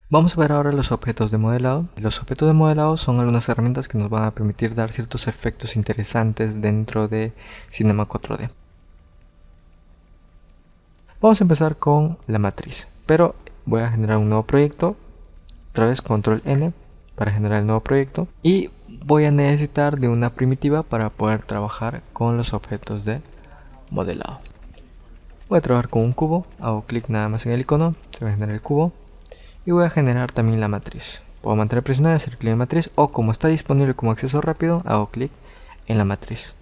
Vamos a ver ahora los objetos de modelado. Los objetos de modelado son algunas herramientas que nos van a permitir dar ciertos efectos interesantes dentro de Cinema 4D. Vamos a empezar con la matriz, pero voy a generar un nuevo proyecto, otra vez control N para generar el nuevo proyecto, y voy a necesitar de una primitiva para poder trabajar con los objetos de modelado. Voy a trabajar con un cubo, hago clic nada más en el icono, se va a generar el cubo, y voy a generar también la matriz. Puedo mantener presionado y hacer clic en matriz, o como está disponible como acceso rápido, hago clic en la matriz.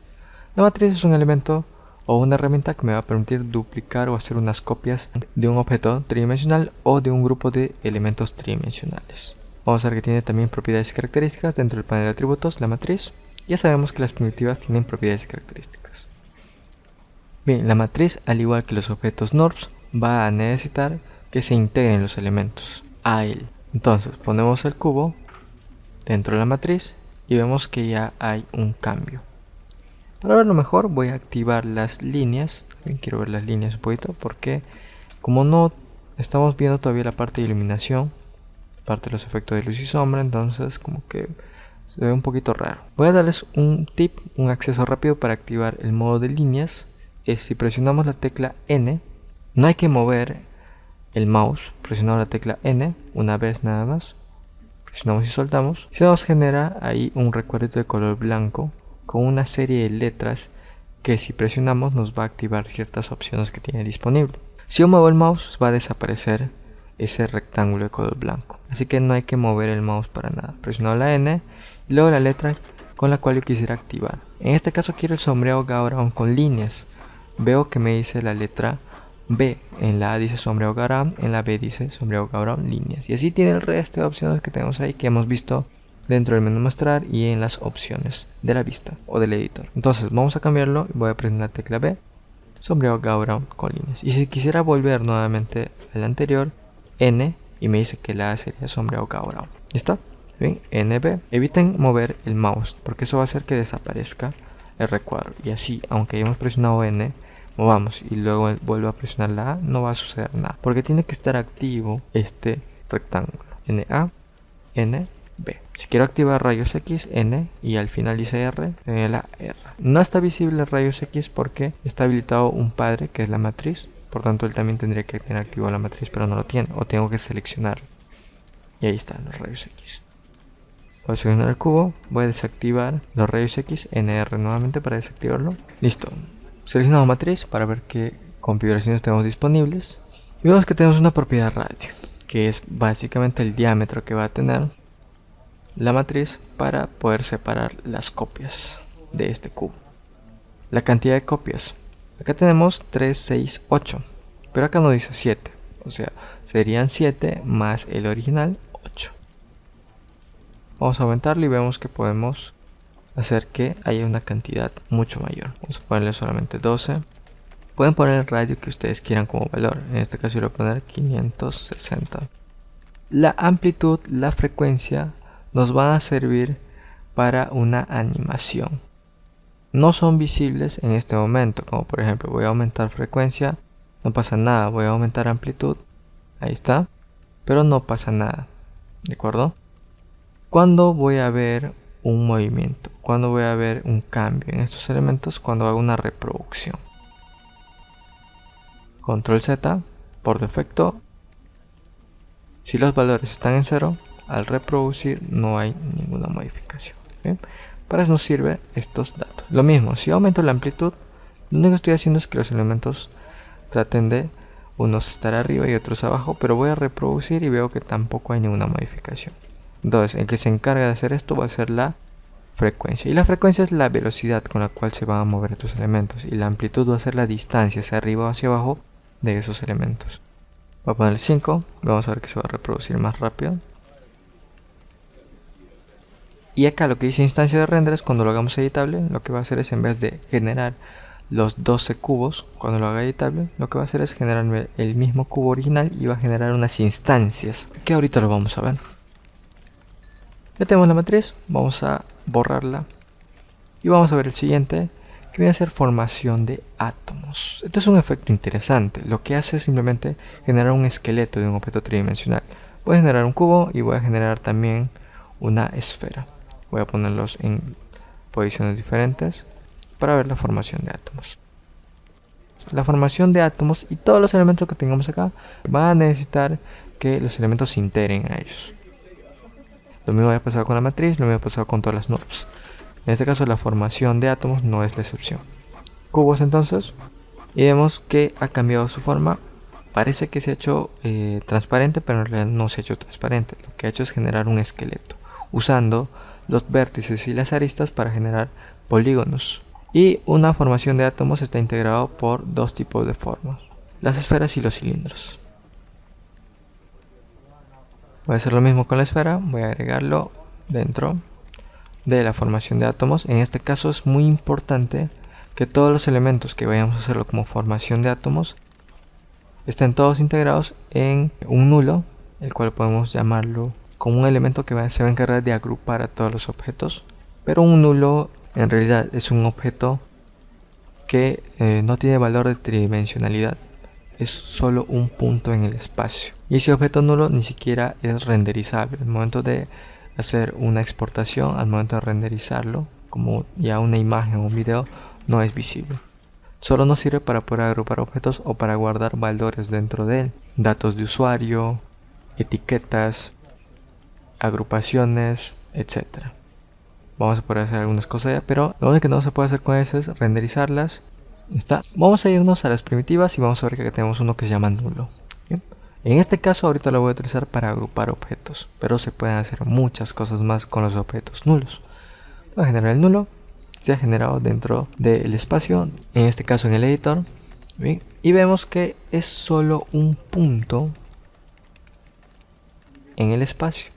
La matriz es un elemento o una herramienta que me va a permitir duplicar o hacer unas copias de un objeto tridimensional o de un grupo de elementos tridimensionales. Vamos a ver que tiene también propiedades y características dentro del panel de atributos, la matriz. Ya sabemos que las primitivas tienen propiedades y características. Bien, la matriz, al igual que los objetos NURBS, va a necesitar que se integren los elementos a él. Entonces ponemos el cubo dentro de la matriz y vemos que ya hay un cambio. Para verlo mejor voy a activar las líneas. También quiero ver las líneas un poquito porque como no estamos viendo todavía la parte de iluminación, parte de los efectos de luz y sombra, entonces como que se ve un poquito raro. Voy a darles un tip, un acceso rápido para activar el modo de líneas. Si presionamos la tecla N, no hay que mover el mouse, presionamos la tecla N una vez nada más, presionamos y soltamos, se nos genera ahí un recuadrito de color blanco con una serie de letras que si presionamos nos va a activar ciertas opciones que tiene disponible. Si yo muevo el mouse va a desaparecer ese rectángulo de color blanco, así que no hay que mover el mouse para nada. Presiono la N y luego la letra con la cual yo quisiera activar. En este caso quiero el sombreado Gaussian con líneas. Veo que me dice la letra B, en la A dice sombreado Gaussian, en la B dice sombreado Gaussian líneas, y así tiene el resto de opciones que tenemos ahí que hemos visto dentro del menú mostrar y en las opciones de la vista o del editor. Entonces vamos a cambiarlo, voy a presionar la tecla B, sombreado Gaussian con líneas, y si quisiera volver nuevamente al anterior, N, y me dice que la A sería sombreado Gaussian. ¿Está? Bien, NB. Eviten mover el mouse porque eso va a hacer que desaparezca el recuadro, y así aunque hayamos presionado N, movamos y luego vuelvo a presionar la A, no va a suceder nada porque tiene que estar activo este rectángulo. NA, NB. Si quiero activar rayos X, N, y al final dice R, en la R. No está visible rayos X porque está habilitado un padre que es la matriz, por tanto él también tendría que tener activo la matriz, pero no lo tiene, o tengo que seleccionarlo. Y ahí están los rayos X. Voy a seleccionar el cubo, voy a desactivar los rayos X, NR nuevamente para desactivarlo. Listo. Seleccionamos matriz para ver qué configuraciones tenemos disponibles. Y vemos que tenemos una propiedad radio, que es básicamente el diámetro que va a tener la matriz para poder separar las copias de este cubo. La cantidad de copias. Acá tenemos 3, 6, 8. Pero acá no dice 7. O sea, serían 7 más el original 8. Vamos a aumentarlo y vemos que podemos hacer que haya una cantidad mucho mayor. Vamos a ponerle solamente 12. Pueden poner el radio que ustedes quieran como valor. En este caso yo le voy a poner 560. La amplitud, la frecuencia nos van a servir para una animación. No son visibles en este momento, como por ejemplo voy a aumentar frecuencia, no pasa nada. Voy a aumentar amplitud, ahí está, pero no pasa nada, ¿de acuerdo? ¿Cuándo voy a ver un movimiento? ¿Cuándo voy a ver un cambio en estos elementos? Cuando hago una reproducción. Control Z, por defecto, si los valores están en 0, al reproducir no hay ninguna modificación. ¿Bien? Para eso nos sirve estos datos. Lo mismo, si aumento la amplitud, lo único que estoy haciendo es que los elementos traten de unos estar arriba y otros abajo, pero voy a reproducir y veo que tampoco hay ninguna modificación. Entonces, el que se encarga de hacer esto va a ser la frecuencia. Y la frecuencia es la velocidad con la cual se van a mover estos elementos. Y la amplitud va a ser la distancia hacia arriba o hacia abajo de esos elementos. Voy a poner 5. Vamos a ver que se va a reproducir más rápido. Y acá lo que dice instancia de render es cuando lo hagamos editable, lo que va a hacer es en vez de generar los 12 cubos, cuando lo haga editable, lo que va a hacer es generar el mismo cubo original y va a generar unas instancias, que ahorita lo vamos a ver. Ya tenemos la matriz, vamos a borrarla y vamos a ver el siguiente, que viene a ser formación de átomos. Este es un efecto interesante, lo que hace es simplemente generar un esqueleto de un objeto tridimensional. Voy a generar un cubo y voy a generar también una esfera. Voy a ponerlos en posiciones diferentes para ver la formación de átomos. La formación de átomos y todos los elementos que tengamos acá van a necesitar que los elementos se integren a ellos. Lo mismo ha pasado con la matriz, lo mismo ha pasado con todas las nubes. En este caso la formación de átomos no es la excepción. Cubos entonces, y vemos que ha cambiado su forma. Parece que se ha hecho transparente, pero en realidad no se ha hecho transparente. Lo que ha hecho es generar un esqueleto, usando los vértices y las aristas para generar polígonos. Y una formación de átomos está integrado por dos tipos de formas: las esferas y los cilindros. Voy a hacer lo mismo con la esfera, voy a agregarlo dentro de la formación de átomos. En este caso es muy importante que todos los elementos que vayamos a hacerlo como formación de átomos estén todos integrados en un nulo, el cual podemos llamarlo como un elemento que se va a encargar de agrupar a todos los objetos. Pero un nulo en realidad es un objeto que no tiene valor de tridimensionalidad, es solo un punto en el espacio, y ese objeto nulo ni siquiera es renderizable. Al momento de hacer una exportación, al momento de renderizarlo como ya una imagen o un video, no es visible. Solo nos sirve para poder agrupar objetos o para guardar valores dentro de él, datos de usuario, etiquetas, agrupaciones, etc. Vamos a poder hacer algunas cosas ya, pero lo único que no se puede hacer con eso es renderizarlas. Está. Vamos a irnos a las primitivas y vamos a ver que acá tenemos uno que se llama nulo. ¿Bien? En este caso ahorita lo voy a utilizar para agrupar objetos, pero se pueden hacer muchas cosas más con los objetos nulos. Voy a generar el nulo, se ha generado dentro del espacio, en este caso en el editor. ¿Bien? Y vemos que es solo un punto en el espacio.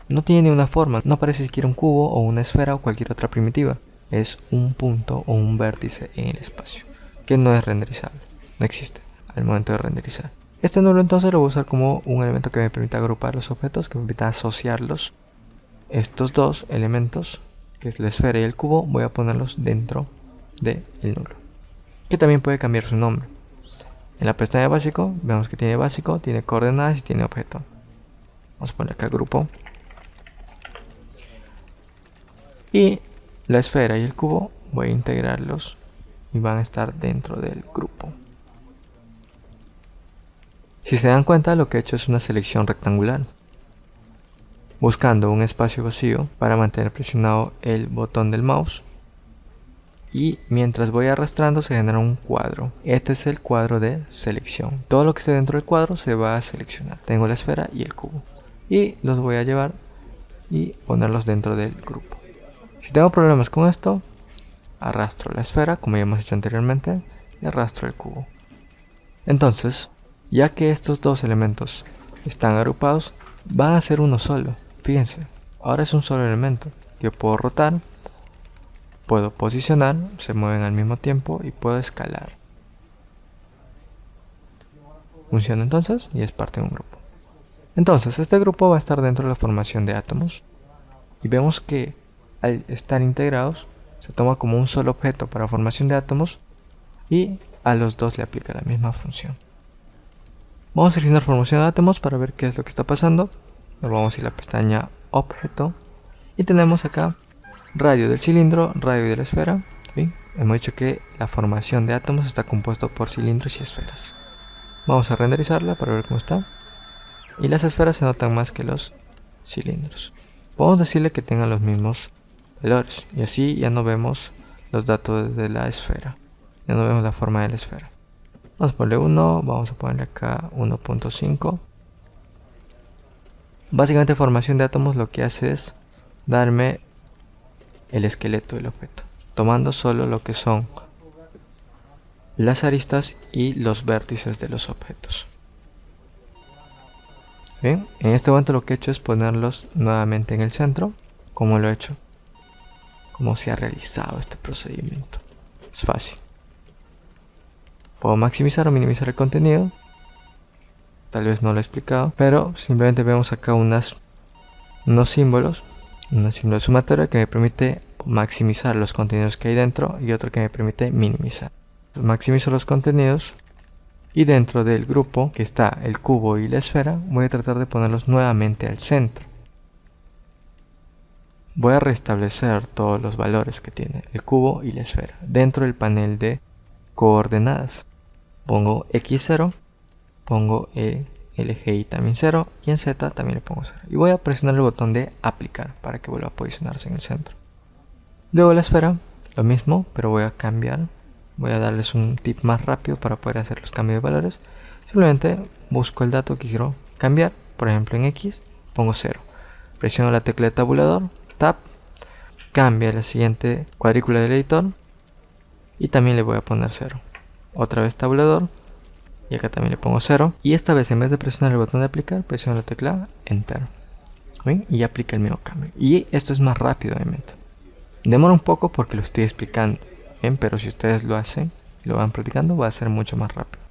No tiene una forma, no parece siquiera un cubo o una esfera o cualquier otra primitiva. Es un punto o un vértice en el espacio, que no es renderizable, no existe al momento de renderizar. Este nulo entonces lo voy a usar como un elemento que me permita agrupar los objetos, que me permita asociarlos. Estos dos elementos, que es la esfera y el cubo, voy a ponerlos dentro del nulo, que también puede cambiar su nombre. En la pestaña de básico, vemos que tiene básico, tiene coordenadas y tiene objeto. Vamos a poner acá grupo. Y la esfera y el cubo voy a integrarlos y van a estar dentro del grupo. Si se dan cuenta, lo que he hecho es una selección rectangular, buscando un espacio vacío para mantener presionado el botón del mouse, y mientras voy arrastrando se genera un cuadro. Este es el cuadro de selección. Todo lo que esté dentro del cuadro se va a seleccionar. Tengo la esfera y el cubo y los voy a llevar y ponerlos dentro del grupo. Si tengo problemas con esto, arrastro la esfera como ya hemos hecho anteriormente y arrastro el cubo. Entonces, ya que estos dos elementos están agrupados, van a ser uno solo. Fíjense, ahora es un solo elemento. Yo puedo rotar, puedo posicionar, se mueven al mismo tiempo y puedo escalar. Funciona entonces y es parte de un grupo. Entonces, este grupo va a estar dentro de la formación de átomos y vemos que al estar integrados se toma como un solo objeto para formación de átomos y a los dos le aplica la misma función. Vamos a seleccionar formación de átomos para ver qué es lo que está pasando. Nos vamos a ir a la pestaña objeto y tenemos acá radio del cilindro, radio de la esfera. ¿Sí? Hemos dicho que la formación de átomos está compuesto por cilindros y esferas. Vamos a renderizarla para ver cómo está. Y las esferas se notan más que los cilindros. Podemos decirle que tengan los mismos valores y así ya no vemos los datos de la esfera, ya no vemos la forma de la esfera. Vamos a ponerle 1, vamos a ponerle acá 1.5. Básicamente formación de átomos lo que hace es darme el esqueleto del objeto, tomando solo lo que son las aristas y los vértices de los objetos. Bien, en este momento lo que he hecho es ponerlos nuevamente en el centro, como lo he hecho, como se ha realizado este procedimiento. Es fácil. Puedo maximizar o minimizar el contenido. Tal vez no lo he explicado, pero simplemente vemos acá unos símbolos, un símbolo sumatorio que me permite maximizar los contenidos que hay dentro y otro que me permite minimizar. Maximizo los contenidos Y dentro del grupo que está el cubo y la esfera, voy a tratar de ponerlos nuevamente al centro. Voy a restablecer todos los valores que tiene el cubo y la esfera dentro del panel de coordenadas. Pongo X0, pongo el eje Y también 0 y en Z también le pongo 0. Y voy a presionar el botón de aplicar para que vuelva a posicionarse en el centro. Luego la esfera, lo mismo, pero voy a cambiar. Voy a darles un tip más rápido para poder hacer los cambios de valores. Simplemente busco el dato que quiero cambiar, por ejemplo en X, pongo 0. Presiono la tecla de tabulador, Tab, cambia la siguiente cuadrícula del editor y también le voy a poner 0. Otra vez tabulador y acá también le pongo 0. Y esta vez en vez de presionar el botón de aplicar, presiono la tecla Enter. ¿Ven? Y aplica el mismo cambio. Y esto es más rápido obviamente. Demora un poco porque lo estoy explicando. Bien, pero si ustedes lo hacen y lo van practicando va a ser mucho más rápido.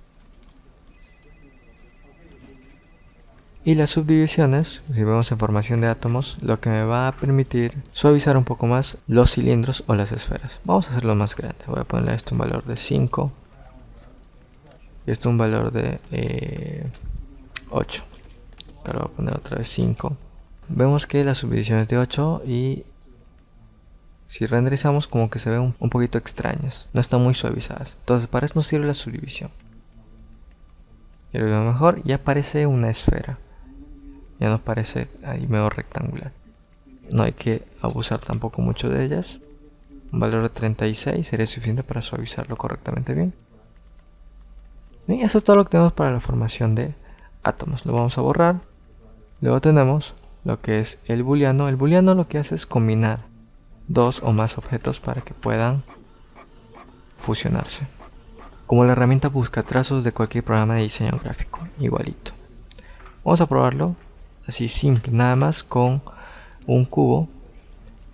Y las subdivisiones, si vemos en formación de átomos, lo que me va a permitir suavizar un poco más los cilindros o las esferas. Vamos a hacerlo más grande. Voy a ponerle a esto un valor de 5 y esto un valor de 8. Ahora voy a poner otra vez 5. Vemos que la subdivisión es de 8 y si renderizamos como que se ven un poquito extrañas, no están muy suavizadas. Entonces para eso nos sirve la subdivisión. Y lo veo mejor y aparece una esfera. Ya nos parece ahí medio rectangular. No hay que abusar tampoco mucho de ellas. Un valor de 36 sería suficiente para suavizarlo correctamente bien. Y eso es todo lo que tenemos para la formación de átomos. Lo vamos a borrar. Luego tenemos lo que es el booleano. El booleano lo que hace es combinar dos o más objetos para que puedan fusionarse. Como la herramienta busca trazos de cualquier programa de diseño gráfico, igualito. Vamos a probarlo así simple, nada más con un cubo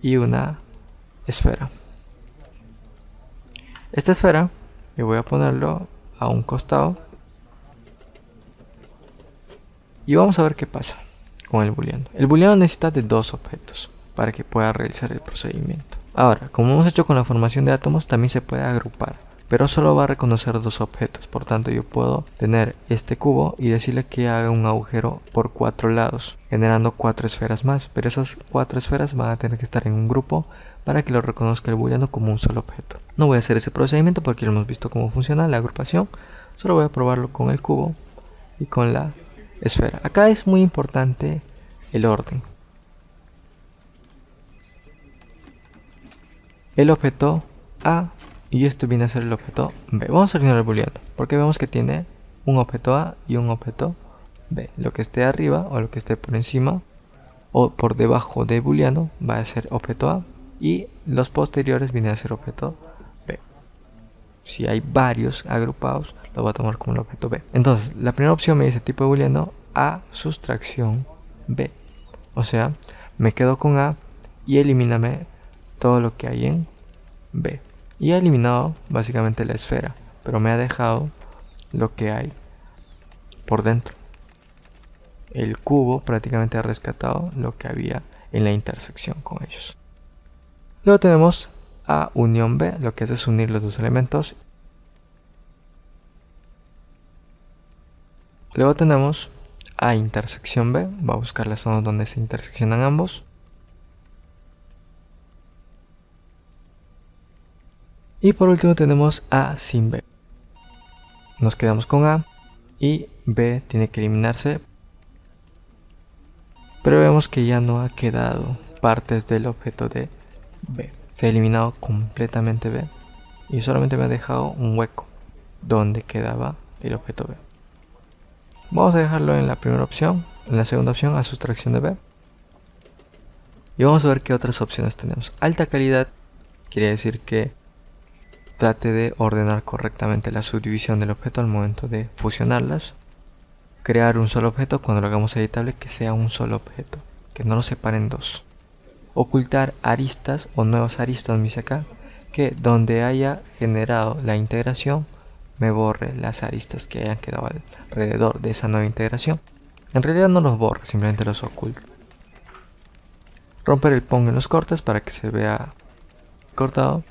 y una esfera. Esta esfera yo voy a ponerlo a un costado y vamos a ver qué pasa con el booleano. El booleano necesita de dos objetos para que pueda realizar el procedimiento. Ahora, como hemos hecho con la formación de átomos, también se puede agrupar, pero solo va a reconocer dos objetos. Por tanto, yo puedo tener este cubo y decirle que haga un agujero por 4 lados, generando 4 esferas más, pero esas 4 esferas van a tener que estar en un grupo para que lo reconozca el booleano como un solo objeto. No voy a hacer ese procedimiento porque lo hemos visto cómo funciona la agrupación, solo voy a probarlo con el cubo y con la esfera. Acá es muy importante el orden. El objeto A y esto viene a ser el objeto B. Vamos a eliminar el booleano porque vemos que tiene un objeto A y un objeto B. Lo que esté arriba o lo que esté por encima o por debajo del booleano va a ser objeto A y los posteriores vienen a ser objeto B. Si hay varios agrupados, lo voy a tomar como el objeto B. Entonces, la primera opción me dice tipo de booleano A sustracción B. O sea, me quedo con A y elimíname todo lo que hay en B. Y ha eliminado básicamente la esfera, pero me ha dejado lo que hay por dentro. El cubo prácticamente ha rescatado lo que había en la intersección con ellos. Luego tenemos A unión B, lo que hace es unir los dos elementos. Luego tenemos A intersección B, va a buscar las zonas donde se interseccionan ambos. Y por último tenemos A sin B. Nos quedamos con A y B tiene que eliminarse. Pero vemos que ya no ha quedado partes del objeto de B. Se ha eliminado completamente B y solamente me ha dejado un hueco donde quedaba el objeto B. Vamos a dejarlo en la primera opción, en la segunda opción a sustracción de B. Y vamos a ver qué otras opciones tenemos. Alta calidad quiere decir que trate de ordenar correctamente la subdivisión del objeto al momento de fusionarlas. Crear un solo objeto cuando lo hagamos editable que sea un solo objeto, que no lo separe en dos. Ocultar aristas o nuevas aristas, me dice acá, que donde haya generado la integración me borre las aristas que hayan quedado alrededor de esa nueva integración. En realidad no los borra, simplemente los oculta. Romper el PON en los cortes para que se vea cortado.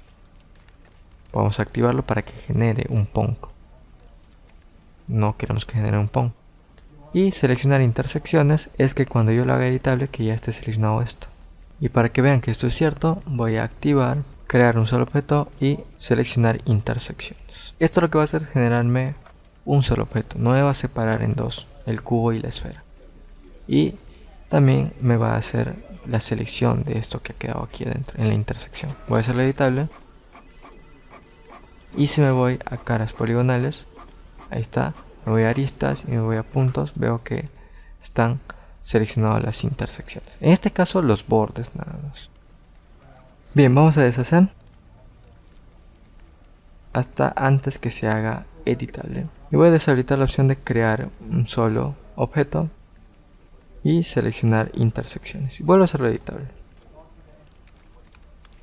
Vamos a activarlo para que genere un PON. no queremos que genere un PON. Y seleccionar intersecciones es que cuando yo lo haga editable que ya esté seleccionado esto. Y para que vean que esto es cierto, voy a activar, crear un solo objeto y seleccionar intersecciones. Esto lo que va a hacer es generarme un solo objeto, no me va a separar en dos, el cubo y la esfera. Y también me va a hacer la selección de esto que ha quedado aquí adentro, en la intersección. Voy a hacerlo editable. Y si me voy a caras poligonales, ahí está, me voy a aristas y me voy a puntos, veo que están seleccionadas las intersecciones. En este caso los bordes nada más. Bien, vamos a deshacer hasta antes que se haga editable. Y voy a deshabilitar la opción de crear un solo objeto y seleccionar intersecciones. Y vuelvo a hacerlo editable.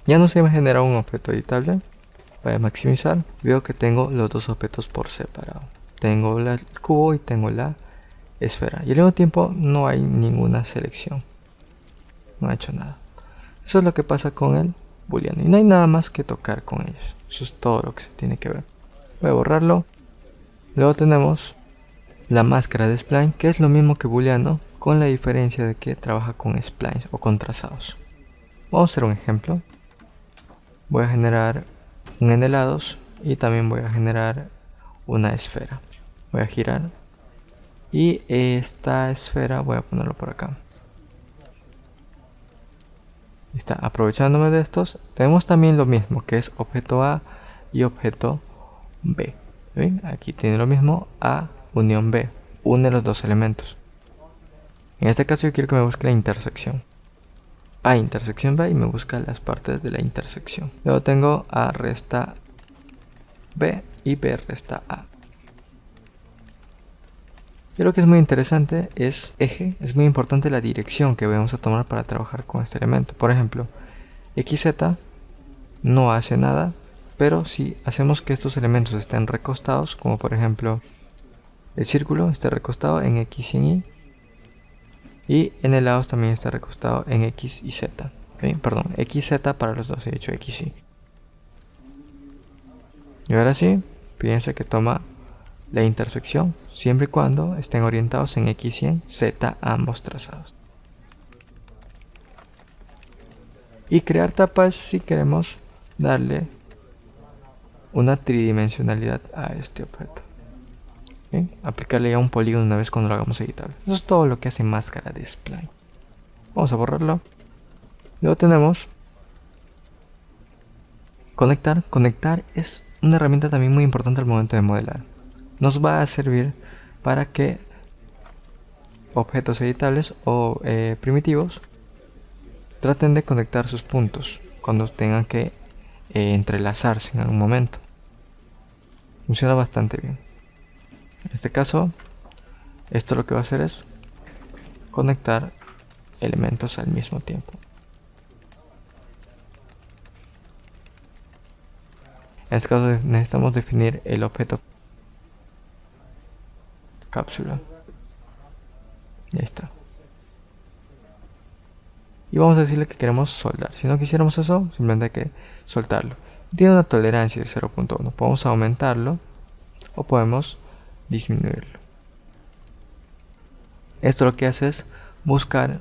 Ya no se me genera un objeto editable. Voy a maximizar. Veo que tengo los dos objetos por separado. Tengo el cubo y tengo la esfera. Y al mismo tiempo no hay ninguna selección. No ha hecho nada. Eso es lo que pasa con el booleano. Y no hay nada más que tocar con ellos. Eso es todo lo que se tiene que ver. Voy a borrarlo. Luego tenemos la máscara de spline, que es lo mismo que booleano, con la diferencia de que trabaja con splines o con trazados. Vamos a hacer un ejemplo. Voy a generar un n-lados y también voy a generar una esfera. Voy a girar y esta esfera voy a ponerlo por acá. Está, aprovechándome de estos, tenemos también lo mismo, que es objeto A y objeto B. ¿Ven? Aquí tiene lo mismo, A unión B, une los dos elementos. En este caso yo quiero que me busque la intersección. A intersección B y me busca las partes de la intersección. Luego tengo A resta B y B resta A. Y lo que es muy interesante es eje, es muy importante la dirección que vamos a tomar para trabajar con este elemento. Por ejemplo, XZ no hace nada, pero si hacemos que estos elementos estén recostados, como por ejemplo el círculo esté recostado en X y en Y, y en el lado también está recostado en X y Z. ¿Okay? Perdón, XZ para los dos, he dicho X y. Y ahora sí, fíjense que toma la intersección siempre y cuando estén orientados en X y en Z ambos trazados. Y crear tapas si queremos darle una tridimensionalidad a este objeto. ¿Okay? Aplicarle ya un polígono una vez cuando lo hagamos editable. Eso es todo lo que hace máscara de spline. Vamos a borrarlo. Luego tenemos conectar. Conectar es una herramienta también muy importante al momento de modelar. Nos va a servir para que objetos editables o primitivos traten de conectar sus puntos cuando tengan que entrelazarse en algún momento. Funciona bastante bien. En este caso, esto lo que va a hacer es conectar elementos al mismo tiempo. En este caso necesitamos definir el objeto cápsula. Ya está. Y vamos a decirle que queremos soldar. Si no quisiéramos eso, simplemente hay que soltarlo. Tiene una tolerancia de 0.1. Podemos aumentarlo o podemos disminuirlo. Esto lo que hace es buscar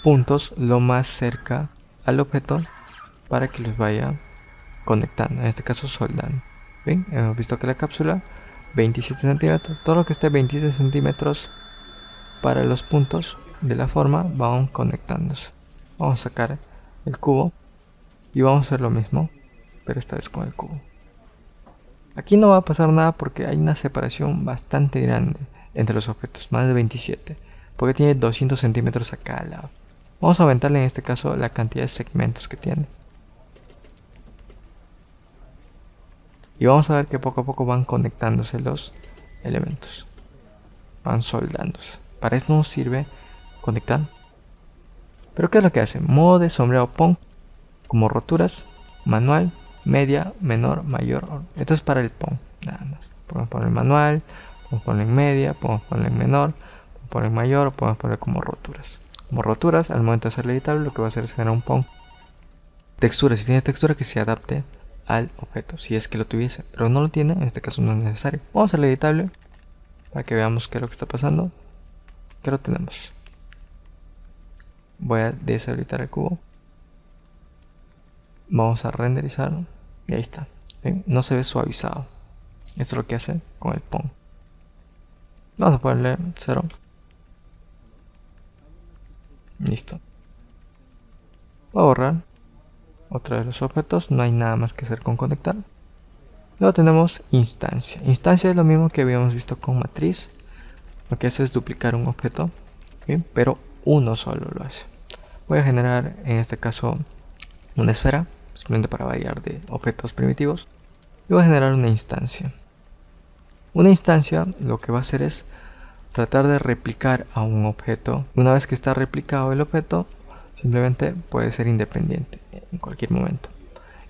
puntos lo más cerca al objeto para que los vaya conectando, en este caso soldando. ¿Ven? Hemos visto que la cápsula 27 centímetros, todo lo que esté 27 centímetros para los puntos de la forma van conectándose. Vamos a sacar el cubo y vamos a hacer lo mismo, pero esta vez con el cubo. Aquí no va a pasar nada porque hay una separación bastante grande entre los objetos, más de 27, porque tiene 200 centímetros a cada lado. Vamos a aumentarle en este caso la cantidad de segmentos que tiene. Y vamos a ver que poco a poco van conectándose los elementos. Van soldándose. Para eso nos sirve conectar. Pero ¿qué es lo que hace? Modo de sombreado PON, como roturas, manual, media, menor, mayor. Esto es para el PON, nada más. Podemos poner manual, podemos poner en media, podemos poner en menor, podemos poner en mayor, o podemos poner como roturas. Como roturas, al momento de hacerlo editable, lo que va a hacer es generar un PON. Textura, si tiene textura que se adapte al objeto, si es que lo tuviese, pero no lo tiene, en este caso no es necesario. Vamos a hacerlo editable. para que veamos qué es lo que está pasando. ¿Qué lo tenemos? Voy a deshabilitar el cubo. Vamos a renderizarlo. Y ahí está. ¿Ven? No se ve suavizado. Esto es lo que hace con el PON. Vamos a ponerle 0. Listo. Voy a borrar otra vez los objetos. No hay nada más que hacer con conectar. Luego tenemos instancia. Instancia es lo mismo que habíamos visto con matriz. Lo que hace es duplicar un objeto. ¿Bien? Pero uno solo lo hace. Voy a generar en este caso una esfera. Simplemente para variar de objetos primitivos. Y voy a generar una instancia. Una instancia lo que va a hacer es tratar de replicar a un objeto. Una vez que está replicado el objeto, simplemente puede ser independiente en cualquier momento.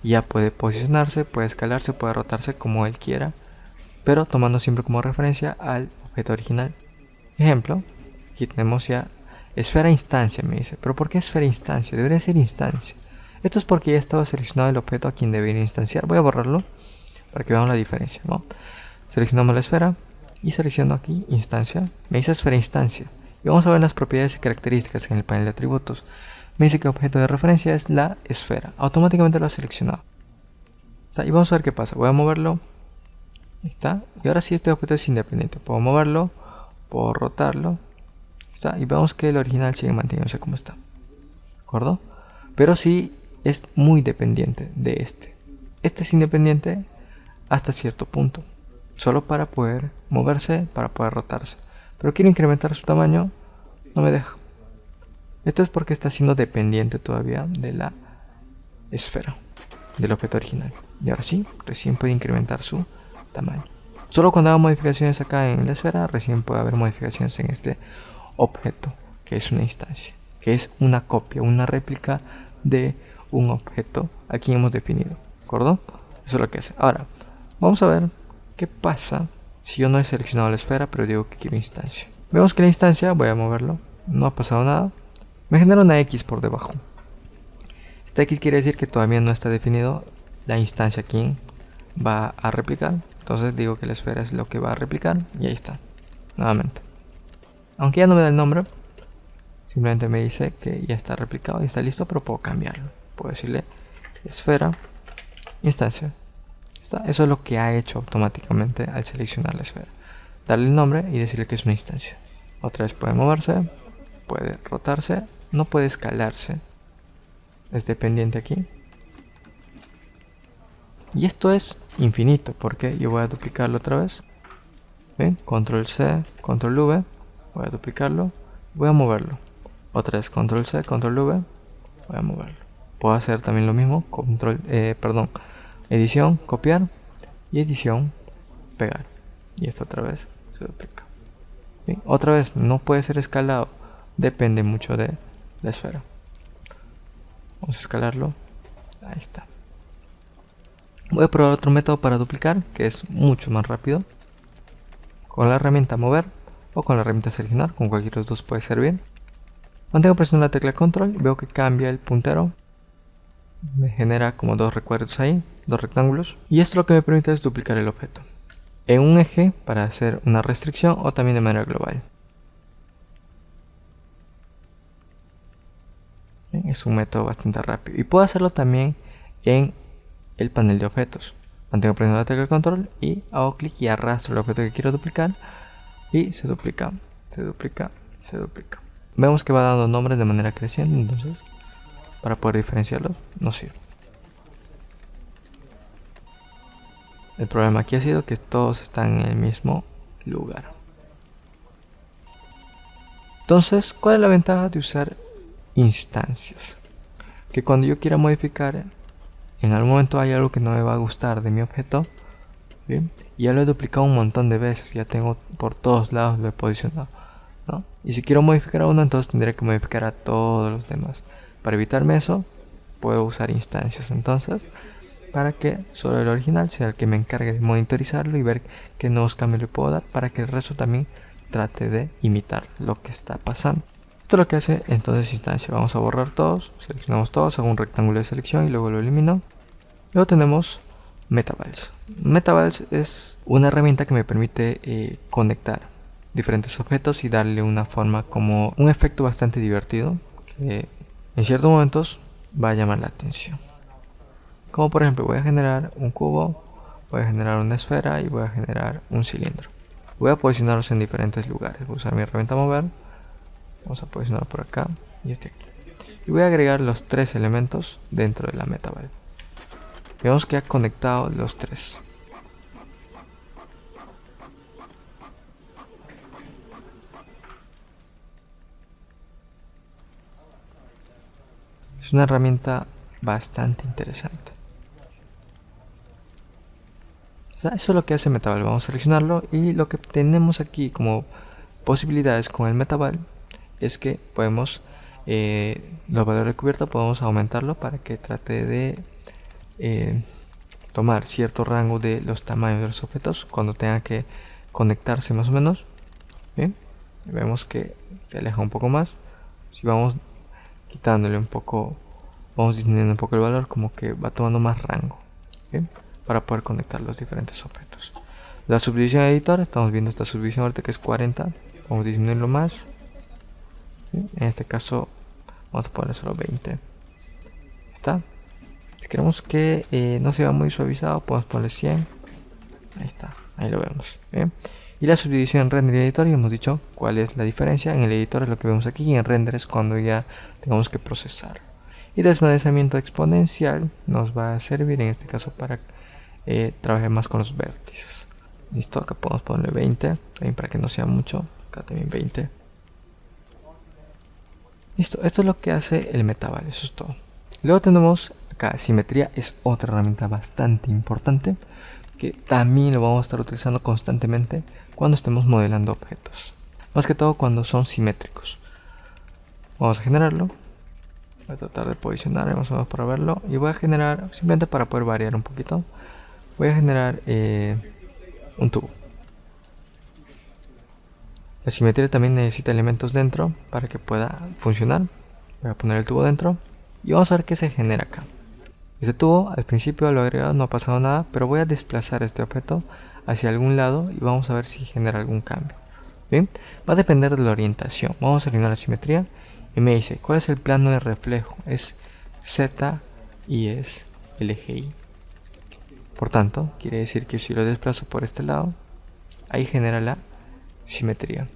Ya puede posicionarse, puede escalarse, puede rotarse como él quiera, pero tomando siempre como referencia al objeto original. Ejemplo, aquí tenemos ya esfera instancia, me dice. ¿Pero por qué esfera instancia? Debería ser instancia. Esto es porque ya estaba seleccionado el objeto a quien debería instanciar. Voy a borrarlo para que veamos la diferencia, ¿no? Seleccionamos la esfera y selecciono aquí instancia. Me dice esfera instancia. Y vamos a ver las propiedades y características en el panel de atributos. Me dice que el objeto de referencia es la esfera. Automáticamente lo ha seleccionado. Y vamos a ver qué pasa. Voy a moverlo. Ahí está. Y ahora sí este objeto es independiente. Puedo moverlo. Puedo rotarlo. Está. Y vemos que el original sigue manteniéndose como está. ¿De acuerdo? Pero sí es muy dependiente de este. Este es independiente hasta cierto punto. Solo para poder moverse, para poder rotarse. Pero quiero incrementar su tamaño. No me deja. Esto es porque está siendo dependiente todavía de la esfera, del objeto original. Y ahora sí, recién puede incrementar su tamaño. Solo cuando haga modificaciones acá en la esfera, recién puede haber modificaciones en este objeto, que es una instancia, que es una copia, una réplica de un objeto a quien hemos definido. ¿De acuerdo? Eso es lo que hace. Ahora, vamos a ver qué pasa si yo no he seleccionado la esfera, pero digo que quiero instancia. Vemos que la instancia, voy a moverlo, no ha pasado nada. Me genera una X por debajo. Esta X quiere decir que todavía no está definido la instancia quien va a replicar. Entonces digo que la esfera es lo que va a replicar y ahí está. Nuevamente. Aunque ya no me da el nombre, simplemente me dice que ya está replicado y está listo, pero puedo cambiarlo. Puedo decirle esfera, instancia. Eso es lo que ha hecho automáticamente al seleccionar la esfera. Darle el nombre y decirle que es una instancia. Otra vez puede moverse, puede rotarse, no puede escalarse. Es dependiente aquí. Y esto es infinito porque yo voy a duplicarlo otra vez. ¿Ven? Control C, Control V. Voy a duplicarlo. Voy a moverlo. Otra vez Control C, Control V. Voy a moverlo. Puedo hacer también lo mismo. Edición, copiar. Y edición, pegar. Y esto otra vez se duplica. ¿Bien? Otra vez no puede ser escalado. Depende mucho de la esfera. Vamos a escalarlo. Ahí está. Voy a probar otro método para duplicar, que es mucho más rápido. Con la herramienta mover o con la herramienta seleccionar, con cualquiera de los dos puede servir. Mantengo presionando la tecla control y veo que cambia el puntero. Me genera como dos recuadros ahí, dos rectángulos. Y esto lo que me permite es duplicar el objeto en un eje para hacer una restricción o también de manera global. Es un método bastante rápido y puedo hacerlo también en el panel de objetos. Mantengo presionando la tecla de control y hago clic y arrastro el objeto que quiero duplicar y se duplica, se duplica, se duplica. Vemos que va dando nombres de manera creciente, entonces para poder diferenciarlos nos sirve. El problema aquí ha sido que todos están en el mismo lugar. Entonces, ¿cuál es la ventaja de usar instancias? Que cuando yo quiera modificar, en algún momento hay algo que no me va a gustar de mi objeto, ¿bien? Y ya lo he duplicado un montón de veces, ya tengo por todos lados, lo he posicionado, ¿no? Y si quiero modificar a uno, entonces tendré que modificar a todos los demás. Para evitarme eso, puedo usar instancias entonces, para que solo el original sea el que me encargue de monitorizarlo y ver qué nuevos cambios le puedo dar, para que el resto también trate de imitar lo que está pasando. Esto es lo que hace entonces instancia. Vamos a borrar todos, seleccionamos todos, hago un rectángulo de selección y luego lo elimino. Luego tenemos Metabals. Metabals es una herramienta que me permite conectar diferentes objetos y darle una forma como un efecto bastante divertido que en ciertos momentos va a llamar la atención. Como por ejemplo, voy a generar un cubo, voy a generar una esfera y voy a generar un cilindro. Voy a posicionarlos en diferentes lugares. Voy a usar mi herramienta mover. Vamos a posicionarlo por acá y este aquí. Y voy a agregar los tres elementos dentro de la MetaValve. Vemos que ha conectado los tres. Es una herramienta bastante interesante. Eso es lo que hace MetaValve. Vamos a seleccionarlo y lo que tenemos aquí como posibilidades con el MetaValve es que podemos los valores de cubierta podemos aumentarlo para que trate de tomar cierto rango de los tamaños de los objetos cuando tenga que conectarse más o menos. Bien, vemos que se aleja un poco más. Si vamos quitándole un poco, vamos disminuyendo un poco el valor, como que va tomando más rango. Bien, para poder conectar los diferentes objetos. La subdivisión de editor, estamos viendo esta subdivisión ahorita que es 40, vamos a disminuirlo más. Bien, en este caso vamos a poner solo 20. ¿Está? Si queremos que no se vea muy suavizado, podemos ponerle 100. Ahí está, ahí lo vemos. Bien. Y la subdivisión en render y editor, y hemos dicho cuál es la diferencia. En el editor es lo que vemos aquí y en render es cuando ya tengamos que procesar. Y desplazamiento exponencial nos va a servir en este caso para trabajar más con los vértices. Listo, acá podemos ponerle 20, también para que no sea mucho. Acá también 20. Listo, esto es lo que hace el MetaValve, eso es todo. Luego tenemos acá simetría, es otra herramienta bastante importante que también lo vamos a estar utilizando constantemente cuando estemos modelando objetos, más que todo cuando son simétricos. Vamos a generarlo, voy a tratar de posicionar más o menos para verlo y voy a generar, simplemente para poder variar un poquito, voy a generar un tubo. La simetría también necesita elementos dentro para que pueda funcionar. Voy a poner el tubo dentro y vamos a ver qué se genera acá. Este tubo al principio lo agregado no ha pasado nada, pero voy a desplazar este objeto hacia algún lado y vamos a ver si genera algún cambio. Bien, va a depender de la orientación. Vamos a eliminar la simetría y me dice cuál es el plano de reflejo. Es Z y es el eje Y. Por tanto, quiere decir que si lo desplazo por este lado, ahí genera la simetría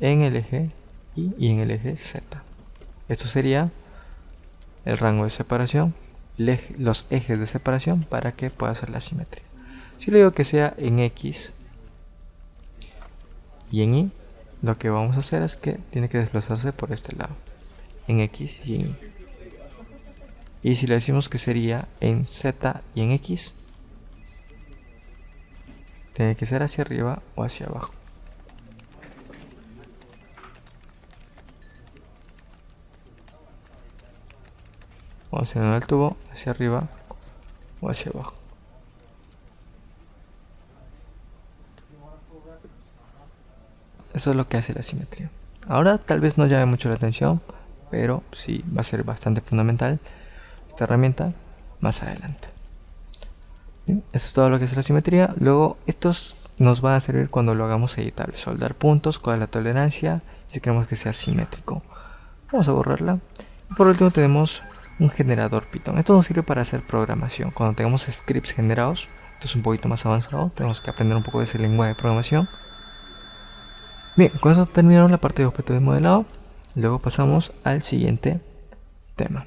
en el eje Y y en el eje Z. Esto sería el rango de separación, los ejes de separación para que pueda hacer la simetría. Si le digo que sea en X y en Y, lo que vamos a hacer es que tiene que desplazarse por este lado, en X y en Y. Y si le decimos que sería en Z y en X, tiene que ser hacia arriba o hacia abajo. Vamos a seleccionar el tubo hacia arriba o hacia abajo. Eso es lo que hace la simetría. Ahora tal vez no llame mucho la atención, pero sí va a ser bastante fundamental esta herramienta más adelante. Bien, eso es todo lo que es la simetría. Luego estos nos van a servir cuando lo hagamos editable. Soldar puntos, cuál es la tolerancia, si queremos que sea simétrico. Vamos a borrarla. Y por último tenemos un generador Python. Esto nos sirve para hacer programación. Cuando tengamos scripts generados, esto es un poquito más avanzado, tenemos que aprender un poco de ese lenguaje de programación. Bien, con eso terminamos la parte de objetos de modelado. Luego pasamos al siguiente tema.